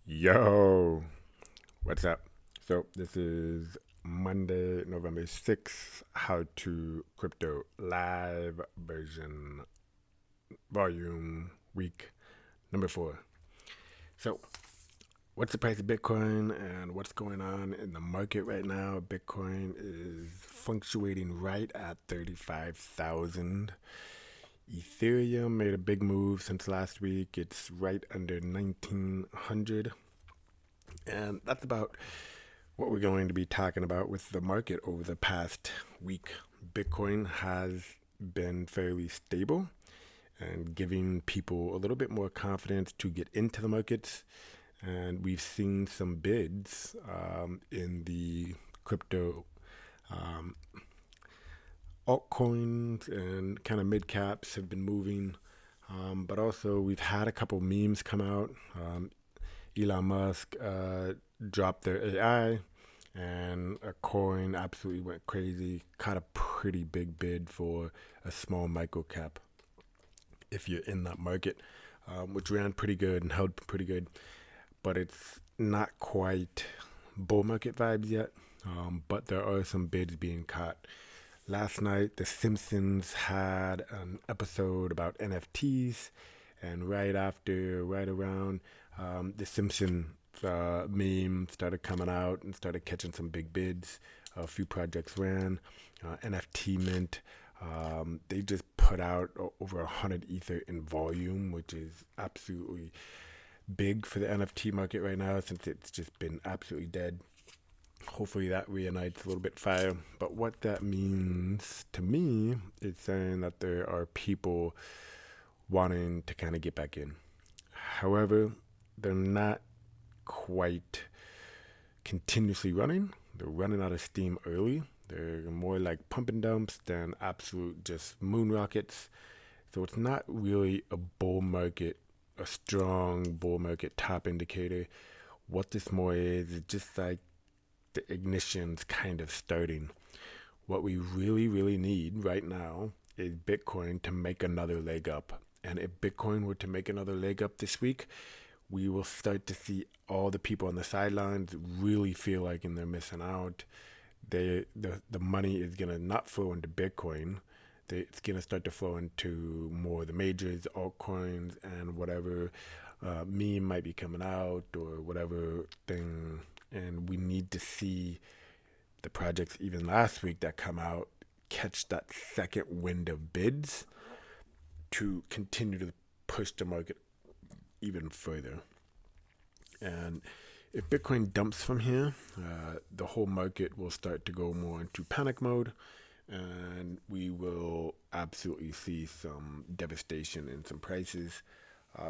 Yo, what's up? So this is Monday, November 6th, How to Crypto live version volume week number 4. So what's the price of Bitcoin and what's going on in the market right now? Bitcoin is fluctuating right at 35,000. Ethereum made a big move since last week. It's right under 1900. And that's about what we're going to be talking about with the market over the past week. Bitcoin has been fairly stable and giving people a little bit more confidence to get into the markets. And we've seen some bids in the crypto um, altcoins and kind of mid caps have been moving. But also, we've had a couple memes come out. Elon Musk dropped their AI, and a coin absolutely went crazy. Caught a pretty big bid for a small micro cap if you're in that market, which ran pretty good and held pretty good. But it's not quite bull market vibes yet. But there are some bids being caught. Last night, The Simpsons had an episode about NFTs, and right around, The Simpsons meme started coming out and started catching some big bids. A few projects ran. NFT Mint, they just put out over 100 Ether in volume, which is absolutely big for the NFT market right now since it's just been absolutely dead. Hopefully that reunites a little bit fire. But what that means to me is saying that there are people wanting to kind of get back in. However, they're not quite continuously running. They're running out of steam early. They're more like pump and dumps than absolute just moon rockets. So it's not really a bull market, a strong bull market top indicator. What this more is just like the ignition's kind of starting. What we really, really need right now is Bitcoin to make another leg up. And if Bitcoin were to make another leg up this week, we will start to see all the people on the sidelines really feel like they're missing out. The money is gonna not flow into Bitcoin. It's gonna start to flow into more of the majors, altcoins, and whatever meme might be coming out or whatever thing. And we need to see the projects even last week that come out catch that second wind of bids to continue to push the market even further. And if Bitcoin dumps from here, the whole market will start to go more into panic mode, and we will absolutely see some devastation in some prices.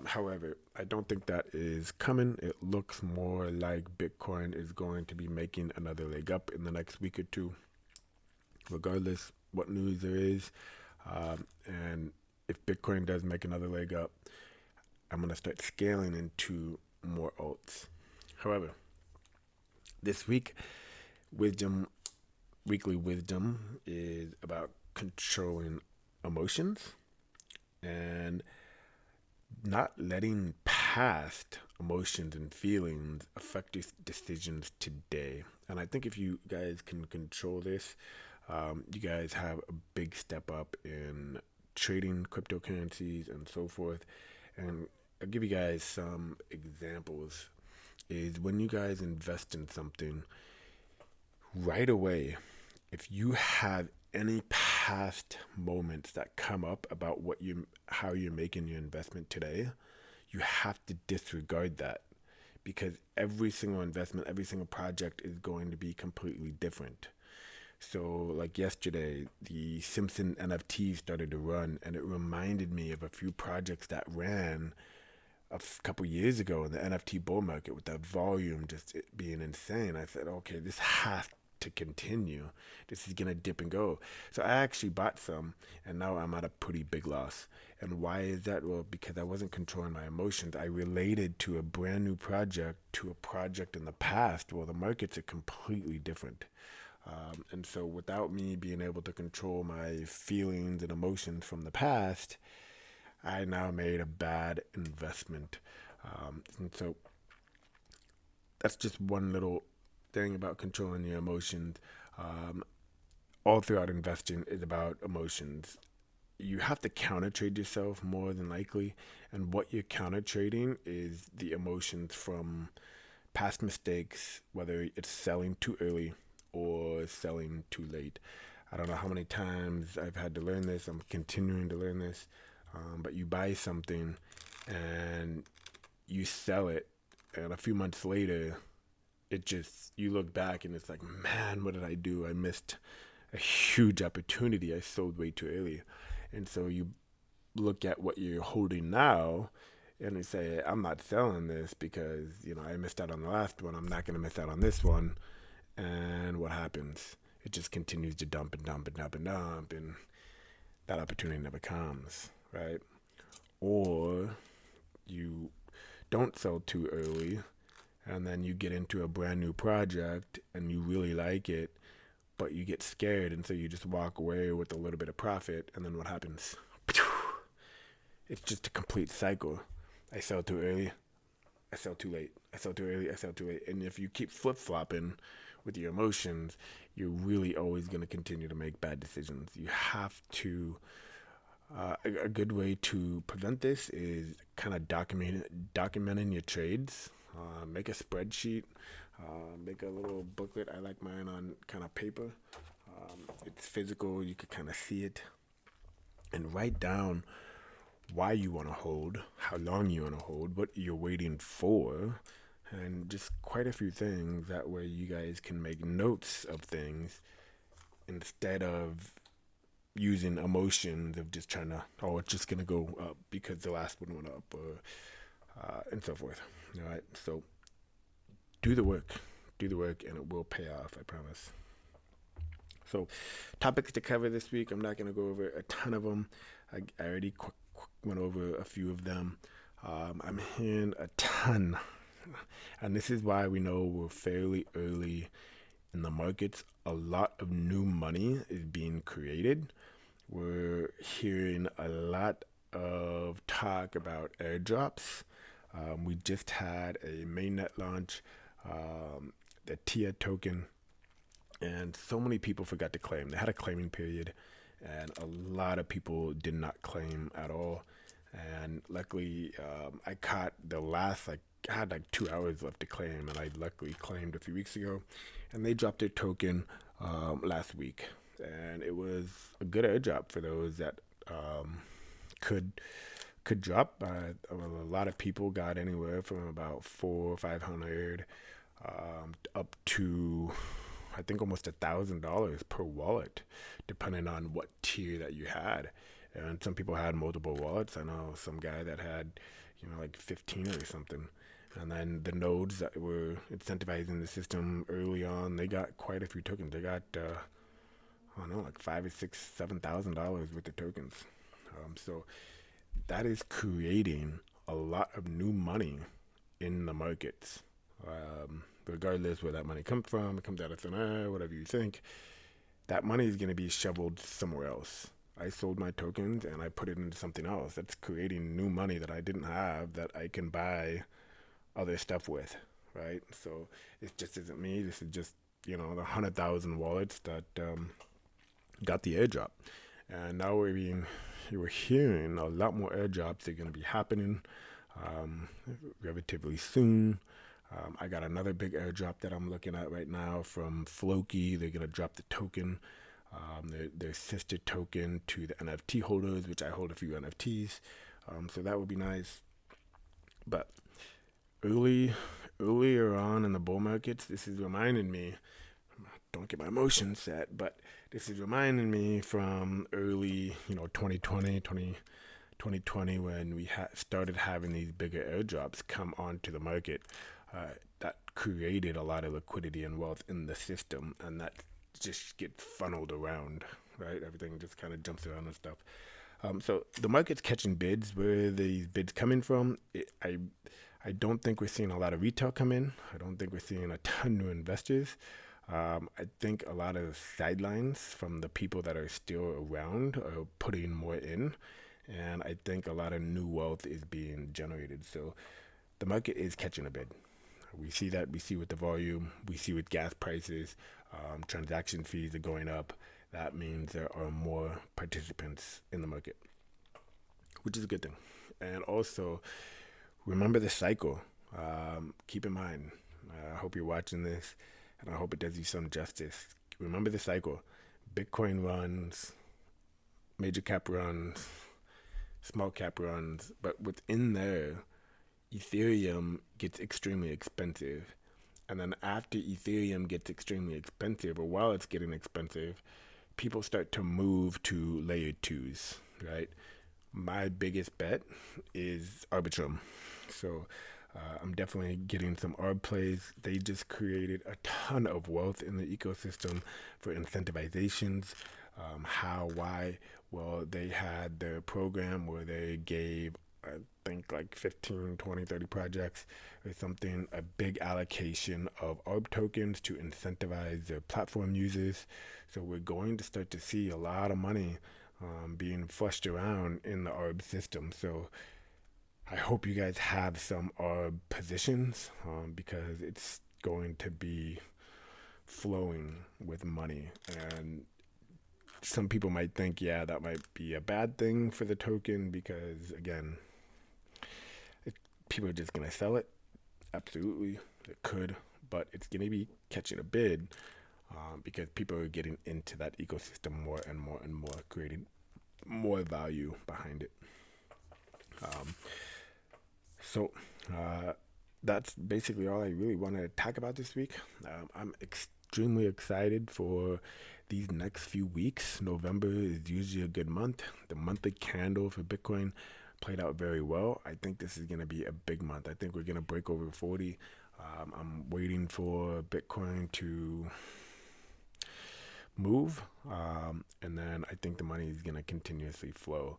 However, I don't think that is coming. It looks more like Bitcoin is going to be making another leg up in the next week or two, regardless what news there is. And if Bitcoin does make another leg up, I'm going to start scaling into more alts. However, this week, wisdom, weekly wisdom is about controlling emotions and not letting past emotions and feelings affect your decisions today. And I think if you guys can control this, you guys have a big step up in trading cryptocurrencies and so forth. And I'll give you guys some examples. Is when you guys invest in something right away, if you have any past moments that come up about how you're making your investment today, you have to disregard that because every single investment, every single project is going to be completely different. So, like yesterday, the Simpson NFT started to run, and it reminded me of a few projects that ran couple years ago in the NFT bull market with that volume just it being insane. I said, okay, this has to continue. This is gonna dip and go. So I actually bought some, and now I'm at a pretty big loss. And why is that? Well, because I wasn't controlling my emotions. I related to a brand new project to a project in the past. Well, the markets are completely different. And so without me being able to control my feelings and emotions from the past, I now made a bad investment. And so that's just one little thing about controlling your emotions. Um, all throughout investing is about emotions. You have to counter trade yourself more than likely, and what you're counter trading is the emotions from past mistakes, whether it's selling too early or selling too late. I don't know how many times I've had to learn this. I'm continuing to learn this. But you buy something and you sell it, and a few months later, you look back and it's like, man, what did I do? I missed a huge opportunity. I sold way too early. And so you look at what you're holding now and you say, I'm not selling this because, I missed out on the last one. I'm not going to miss out on this one. And what happens? It just continues to dump and dump and dump and dump, and that opportunity never comes, right? Or you don't sell too early, and then you get into a brand new project and you really like it, but you get scared, and so you just walk away with a little bit of profit, and then what happens? It's just a complete cycle. I sell too early, I sell too late. I sell too early, I sell too late. And if you keep flip-flopping with your emotions, you're really always going to continue to make bad decisions. You have to, a good way to prevent this is kind of documenting your trades. Make a spreadsheet, make a little booklet. I like mine on kind of paper. It's physical, you could kind of see it. And write down why you want to hold, how long you want to hold, what you're waiting for, and just quite a few things. That way you guys can make notes of things instead of using emotions of just trying to, it's just going to go up because the last one went up, or and so forth. All right, so do the work, and it will pay off, I promise. So, topics to cover this week. I'm not going to go over a ton of them. I already went over a few of them. I'm hearing a ton, and this is why we know we're fairly early in the markets. A lot of new money is being created. We're hearing a lot of talk about airdrops. We just had a mainnet launch, the TIA token, and so many people forgot to claim. They had a claiming period, and a lot of people did not claim at all. And luckily, I caught the last, I had like 2 hours left to claim, and I luckily claimed a few weeks ago. And they dropped their token last week, and it was a good airdrop for those that could drop. A lot of people got anywhere from about 400 or 500 up to, I think, almost $1,000 per wallet, depending on what tier that you had. And some people had multiple wallets. I know some guy that had, like 15 or something. And then the nodes that were incentivizing the system early on, they got quite a few tokens. They got, I don't know, like $5,000 or $6,000, $7,000 worth of tokens. So that is creating a lot of new money in the markets. Regardless where that money comes from, it comes out of thin air, whatever you think, that money is going to be shoveled somewhere else. I sold my tokens and I put it into something else. That's creating new money that I didn't have that I can buy other stuff with, right? So it just isn't me. This is just, the 100,000 wallets that got the airdrop. And now we're hearing a lot more airdrops are going to be happening relatively soon. I got another big airdrop that I'm looking at right now from Floki. They're going to drop the token, their sister token to the NFT holders, which I hold a few NFTs. So that would be nice. But earlier on in the bull markets, this is reminding me, don't get my emotions set, but this is reminding me from early, 2020 when we started having these bigger airdrops come onto the market. That created a lot of liquidity and wealth in the system, and that just gets funneled around, right? Everything just kind of jumps around and stuff. So the market's catching bids. Where these bids coming from? I don't think we're seeing a lot of retail come in. I don't think we're seeing a ton of new investors. I think a lot of sidelines from the people that are still around are putting more in, and I think a lot of new wealth is being generated. So the market is catching a bid. We see that. We see with the volume. We see with gas prices. Transaction fees are going up. That means there are more participants in the market, which is a good thing. And also, remember the cycle. Keep in mind. I hope you're watching this, and I hope it does you some justice. Remember the cycle. Bitcoin runs, major cap runs, small cap runs, but within there, Ethereum gets extremely expensive. And then after Ethereum gets extremely expensive, or while it's getting expensive, people start to move to layer twos, right? My biggest bet is Arbitrum. So I'm definitely getting some ARB plays. They just created a ton of wealth in the ecosystem for incentivizations. How, why? Well, they had their program where they gave, I think, like 15, 20, 30 projects or something, a big allocation of ARB tokens to incentivize their platform users. So we're going to start to see a lot of money being flushed around in the ARB system. So I hope you guys have some ARB positions because it's going to be flowing with money. And some people might think, yeah, that might be a bad thing for the token because, again, people are just going to sell it. Absolutely, it could, but it's going to be catching a bid because people are getting into that ecosystem more and more and more, creating more value behind it. So that's basically all I really wanted to talk about this week. I'm extremely excited for these next few weeks. November is usually a good month. The monthly candle for Bitcoin played out very well. I think this is going to be a big month. I think we're going to break over 40. I'm waiting for Bitcoin to move, and then I think the money is going to continuously flow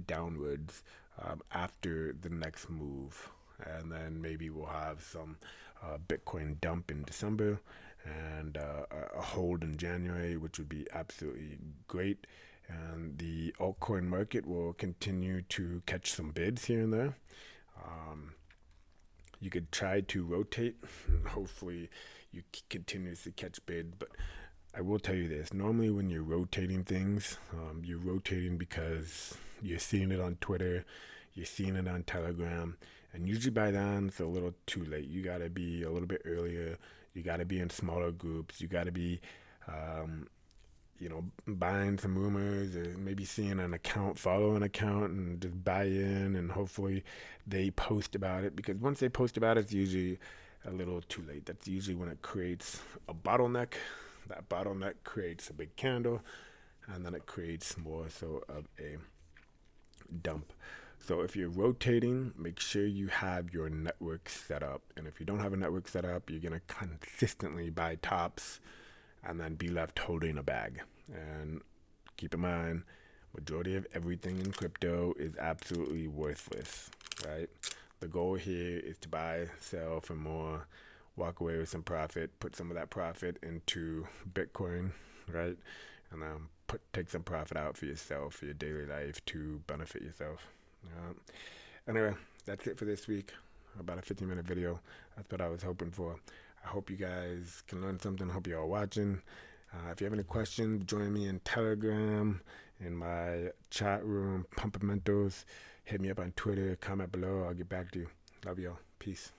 downwards after the next move, and then maybe we'll have some Bitcoin dump in December and a hold in January, which would be absolutely great. And the altcoin market will continue to catch some bids here and there. You could try to rotate, and hopefully you continuously catch bids, but I will tell you this. Normally when you're rotating things, you're rotating because you're seeing it on Twitter, you're seeing it on Telegram, and usually by then it's a little too late. You got to be a little bit earlier. You got to be in smaller groups. You got to be, buying some rumors or maybe seeing an account, follow an account and just buy in, and hopefully they post about it, because once they post about it, it's usually a little too late. That's usually when it creates a bottleneck. That bottleneck creates a big candle, and then it creates more so of a dump. So if you're rotating, make sure you have your network set up. And if you don't have a network set up, you're going to consistently buy tops and then be left holding a bag. And keep in mind, majority of everything in crypto is absolutely worthless, right? The goal here is to buy, sell for more, walk away with some profit, put some of that profit into Bitcoin, right? And then take some profit out for yourself, for your daily life, to benefit yourself. Anyway, that's it for this week. About a 15-minute video. That's what I was hoping for. I hope you guys can learn something. I hope you're all watching. If you have any questions, join me in Telegram, in my chat room, Pumpamentos. Hit me up on Twitter, comment below. I'll get back to you. Love y'all. Peace.